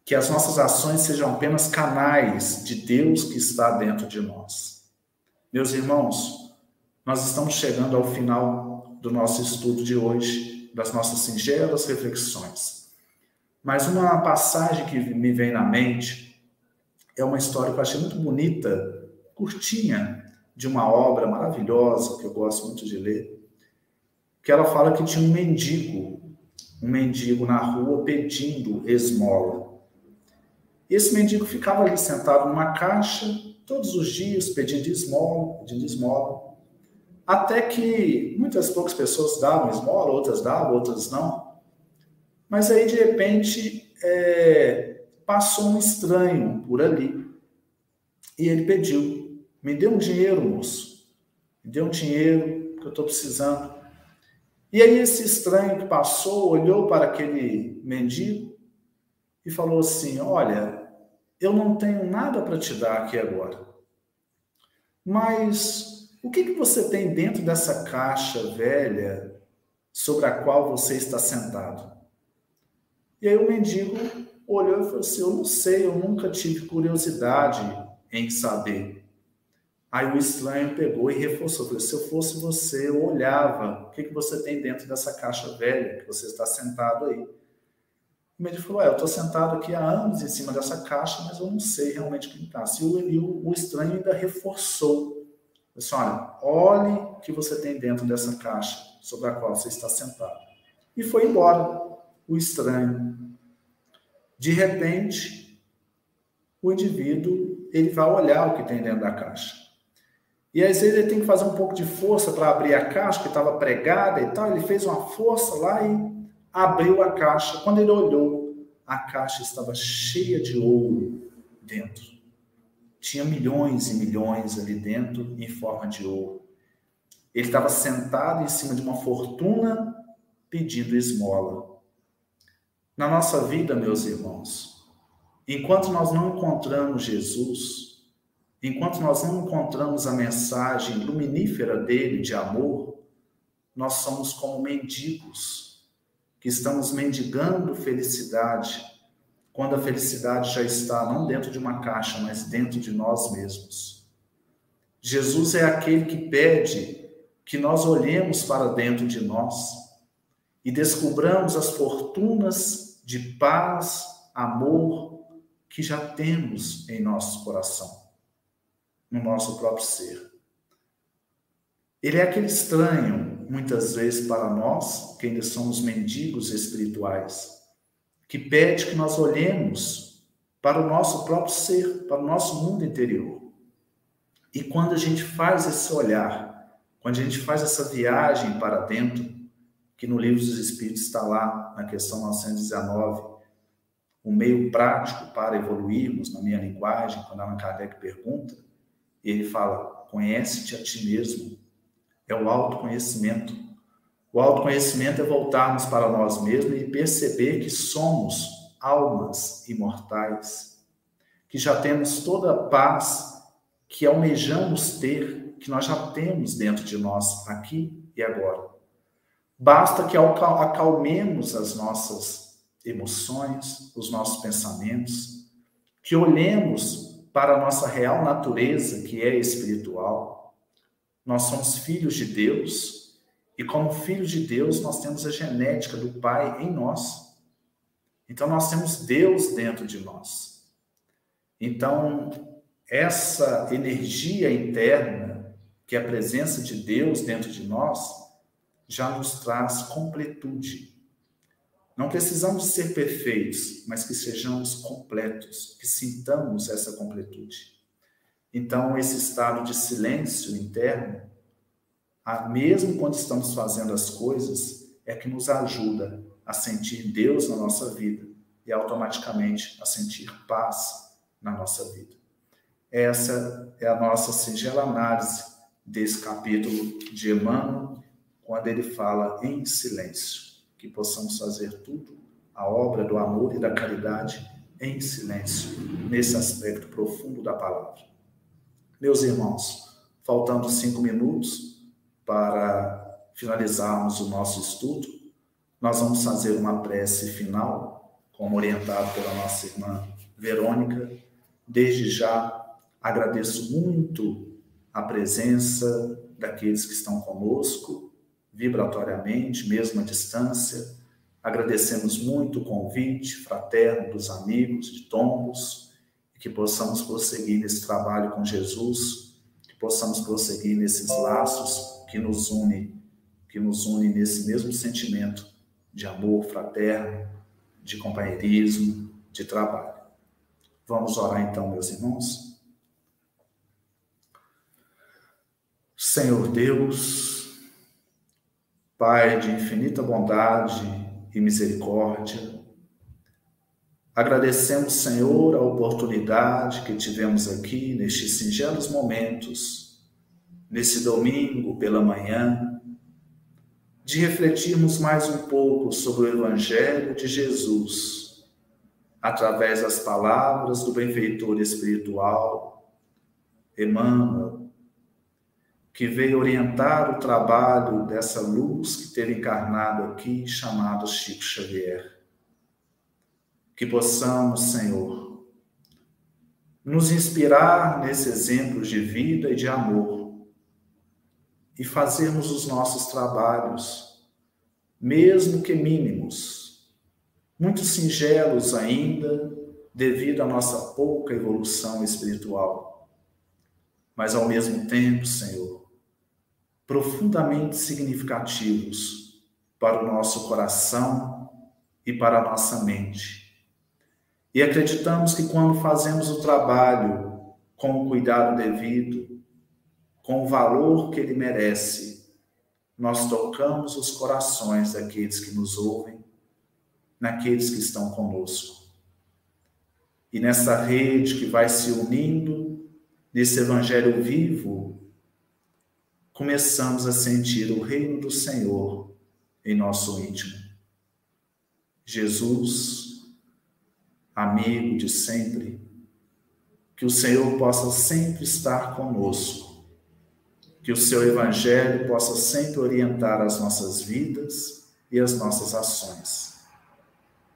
Que as nossas ações sejam apenas canais de Deus que está dentro de nós. Meus irmãos, nós estamos chegando ao final do nosso estudo de hoje, das nossas singelas reflexões. Mas uma passagem que me vem na mente é uma história que eu achei muito bonita, curtinha, de uma obra maravilhosa, que eu gosto muito de ler, que ela fala que tinha um mendigo na rua pedindo esmola. Esse mendigo ficava ali sentado numa caixa, todos os dias, pedindo esmola, até que muitas poucas pessoas davam esmola, outras davam, outras não. Mas aí, de repente, passou um estranho por ali e ele pediu: me dê um dinheiro, moço, me dê um dinheiro que eu estou precisando. E aí esse estranho que passou olhou para aquele mendigo e falou assim: olha, eu não tenho nada para te dar aqui agora, mas o que você tem dentro dessa caixa velha sobre a qual você está sentado? E aí o mendigo olhou e falou assim: eu não sei, eu nunca tive curiosidade em saber. Aí o estranho pegou e reforçou, falou: se eu fosse você, eu olhava, o que você tem dentro dessa caixa velha que você está sentado aí? O mendigo falou: eu estou sentado aqui há anos em cima dessa caixa, mas eu não sei realmente o que está. E o estranho ainda reforçou. Disse: olhe o que você tem dentro dessa caixa sobre a qual você está sentado. E foi embora o estranho. De repente, o indivíduo ele vai olhar o que tem dentro da caixa. E às vezes ele tem que fazer um pouco de força para abrir a caixa, que estava pregada e tal. Ele fez uma força lá e abriu a caixa. Quando ele olhou, a caixa estava cheia de ouro dentro. Tinha milhões e milhões ali dentro em forma de ouro. Ele estava sentado em cima de uma fortuna pedindo esmola. Na nossa vida, meus irmãos, enquanto nós não encontramos Jesus, enquanto nós não encontramos a mensagem luminífera dele de amor, nós somos como mendigos, que estamos mendigando felicidade, quando a felicidade já está não dentro de uma caixa, mas dentro de nós mesmos. Jesus é aquele que pede que nós olhemos para dentro de nós e descobramos as fortunas de paz, amor que já temos em nosso coração, no nosso próprio ser. Ele é aquele estranho, muitas vezes para nós, que ainda somos mendigos espirituais, que pede que nós olhemos para o nosso próprio ser, para o nosso mundo interior. E quando a gente faz esse olhar, quando a gente faz essa viagem para dentro, que no Livro dos Espíritos está lá, na questão 919, o meio prático para evoluirmos, na minha linguagem, quando Allan Kardec pergunta, ele fala: conhece-te a ti mesmo. É o autoconhecimento. O autoconhecimento é voltarmos para nós mesmos e perceber que somos almas imortais, que já temos toda a paz que almejamos ter, que nós já temos dentro de nós, aqui e agora. Basta que acalmemos as nossas emoções, os nossos pensamentos, que olhemos para a nossa real natureza, que é espiritual. Nós somos filhos de Deus, e como filhos de Deus, nós temos a genética do Pai em nós. Então, nós temos Deus dentro de nós. Então, essa energia interna, que é a presença de Deus dentro de nós, já nos traz completude. Não precisamos ser perfeitos, mas que sejamos completos, que sintamos essa completude. Então, esse estado de silêncio interno, mesmo quando estamos fazendo as coisas, é que nos ajuda a sentir Deus na nossa vida e automaticamente a sentir paz na nossa vida. Essa é a nossa singela análise desse capítulo de Emmanuel, quando ele fala em silêncio, que possamos fazer tudo, a obra do amor e da caridade, em silêncio, nesse aspecto profundo da palavra. Meus irmãos, faltando 5 minutos, para finalizarmos o nosso estudo, nós vamos fazer uma prece final, como orientado pela nossa irmã Verônica. Desde já, agradeço muito a presença daqueles que estão conosco, vibratoriamente, mesmo à distância. Agradecemos muito o convite fraterno dos amigos de Tombos, e que possamos prosseguir nesse trabalho com Jesus, que possamos prosseguir nesses laços que nos unem nesse mesmo sentimento de amor fraterno, de companheirismo, de trabalho. Vamos orar então, meus irmãos. Senhor Deus, Pai de infinita bondade e misericórdia, agradecemos, Senhor, a oportunidade que tivemos aqui nestes singelos momentos, nesse domingo pela manhã, de refletirmos mais um pouco sobre o Evangelho de Jesus, através das palavras do benfeitor espiritual, Emmanuel, que veio orientar o trabalho dessa luz que teve encarnado aqui, chamado Chico Xavier. Que possamos, Senhor, nos inspirar nesse exemplo de vida e de amor e fazermos os nossos trabalhos, mesmo que mínimos, muito singelos ainda, devido à nossa pouca evolução espiritual, mas ao mesmo tempo, Senhor, profundamente significativos para o nosso coração e para a nossa mente. E acreditamos que quando fazemos o trabalho com o cuidado devido, com o valor que ele merece, nós tocamos os corações daqueles que nos ouvem, naqueles que estão conosco. E nessa rede que vai se unindo, nesse Evangelho vivo, começamos a sentir o reino do Senhor em nosso íntimo. Jesus, amigo de sempre, que o Senhor possa sempre estar conosco, que o seu Evangelho possa sempre orientar as nossas vidas e as nossas ações.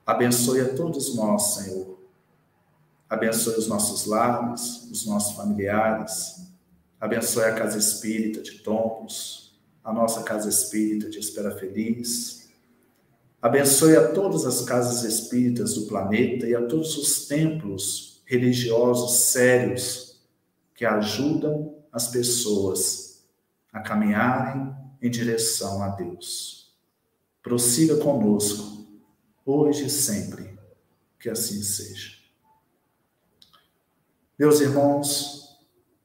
Abençoe a todos nós, Senhor. Abençoe os nossos lares, os nossos familiares. Abençoe a Casa Espírita de Tombos, a nossa Casa Espírita de Espera Feliz. Abençoe a todas as casas espíritas do planeta e a todos os templos religiosos sérios que ajudam as pessoas a caminharem em direção a Deus. Prossiga conosco, hoje e sempre, que assim seja. Meus irmãos,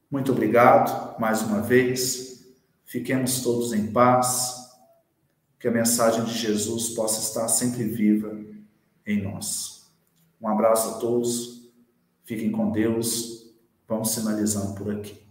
muito obrigado mais uma vez. Fiquemos todos em paz. Que a mensagem de Jesus possa estar sempre viva em nós. Um abraço a todos. Fiquem com Deus. Vamos sinalizando por aqui.